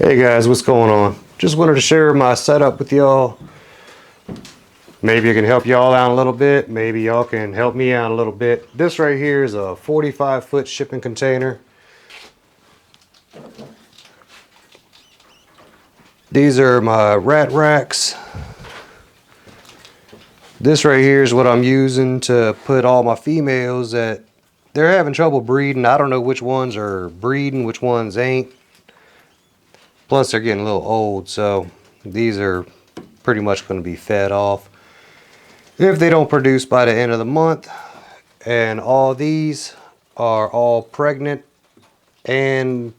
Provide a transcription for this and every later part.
Hey guys, what's going on? Just wanted to share my setup with y'all. Maybe I can help y'all out a little bit. Maybe y'all can help me out a little bit. This right here is a 45-foot shipping container. These are my rat racks. This right here is what I'm using to put all my females that they're having trouble breeding. I don't know which ones are breeding, which ones ain't. Plus they're getting a little old, so these are pretty much going to be fed off if they don't produce by the end of the month. And all these are all pregnant and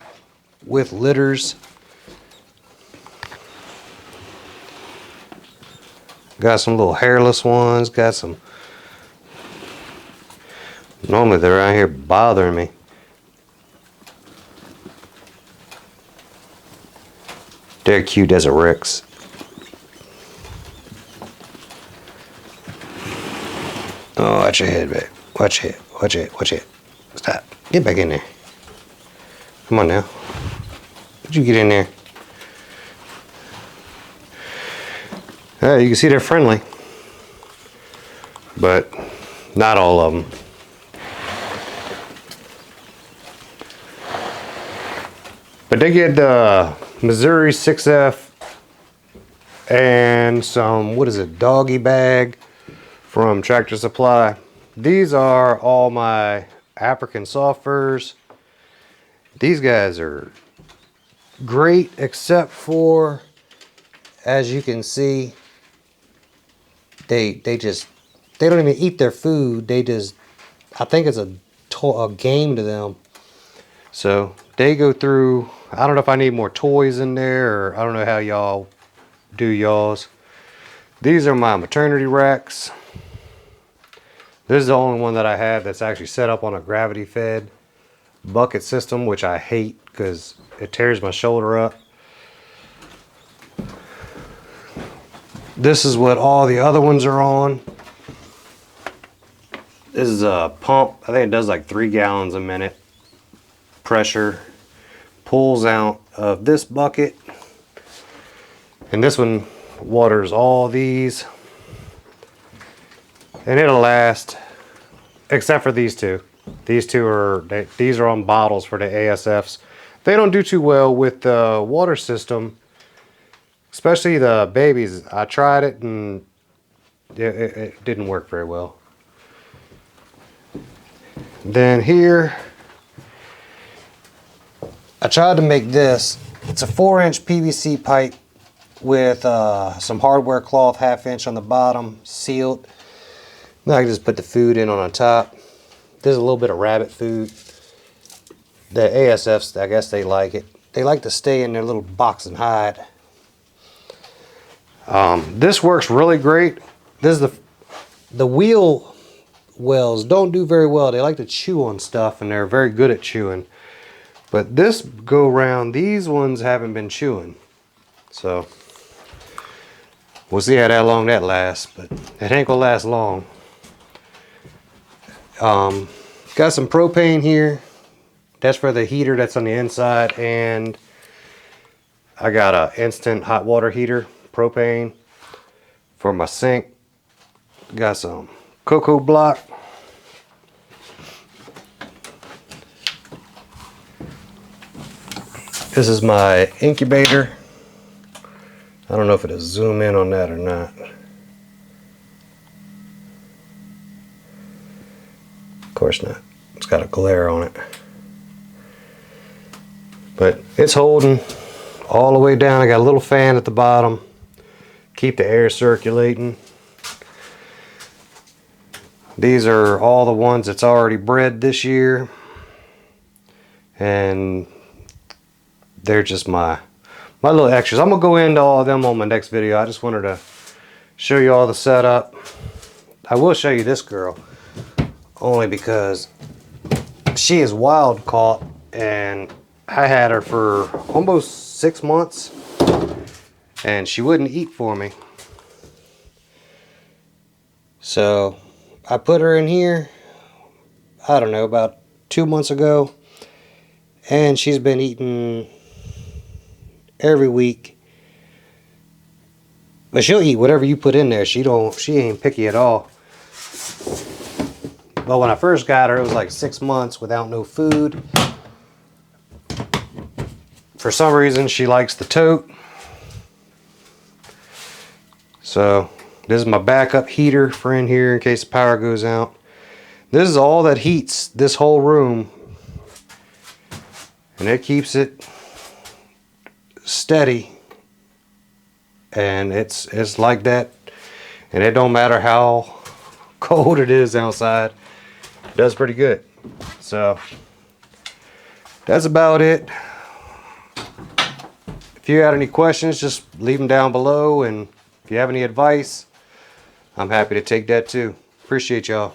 with litters. Got some little hairless ones, got some, normally they're around here bothering me. They're cute as a Rex. Oh, watch your head, babe. Watch your head, watch your head, watch your head. Stop. Get back in there. Come on now. Did you get in there? You can see they're friendly, but not all of them. But they get the Missouri 6F and some, what is it, doggy bag from Tractor Supply. These are all my African soft furs. These guys are great, except for, as you can see, they don't even eat their food. They just, I think it's a game to them. So they go through, I don't know if I need more toys in there, or I don't know how y'all do y'all's. These are my maternity racks. This is the only one that I have that's actually set up on a gravity fed bucket system, which I hate because it tears my shoulder up. This is what all the other ones are on. This is a pump. I think it does like 3 gallons a minute. Pressure pulls out of this bucket. And this one waters all these. And it'll last, except for these two. These two are, these are on bottles for the ASFs. They don't do too well with the water system. Especially the babies. I tried it and it didn't work very well. Then here, I tried to make this. It's a 4-inch PVC pipe with some hardware cloth, 1/2 inch on the bottom, sealed. Now I can just put the food in on the top. There's a little bit of rabbit food. The ASFs, I guess they like it. They like to stay in their little box and hide. This works really great. This is the wheel wells don't do very well. They like to chew on stuff and they're very good at chewing. But this go round, these ones haven't been chewing. So we'll see how long that lasts, but it ain't gonna last long. Got some propane here. That's for the heater that's on the inside, and I got a instant hot water heater, propane, for my sink. Got some cocoa block. This is my incubator. I don't know if it'll zoom in on that or not. Of course not. It's got a glare on it. But it's holding all the way down. I got a little fan at the bottom. Keep the air circulating. These are all the ones that's already bred this year. And they're just my little extras. I'm gonna go into all of them on my next video. I just wanted to show you all the setup. I will show you this girl, only because she is wild caught, and I had her for almost 6 months and she wouldn't eat for me. So I put her in here, I don't know, about 2 months ago, and she's been eating every week. But she'll eat whatever you put in there. She ain't picky at all. But when I first got her, it was like 6 months without no food. For some reason, she likes the tote. So this is my backup heater for in here in case the power goes out. This is all that heats this whole room. And it keeps it steady. And it's like that. And it don't matter how cold it is outside. It does pretty good. So that's about it. If you had any questions, just leave them down below. And if you have any advice, I'm happy to take that too. Appreciate y'all.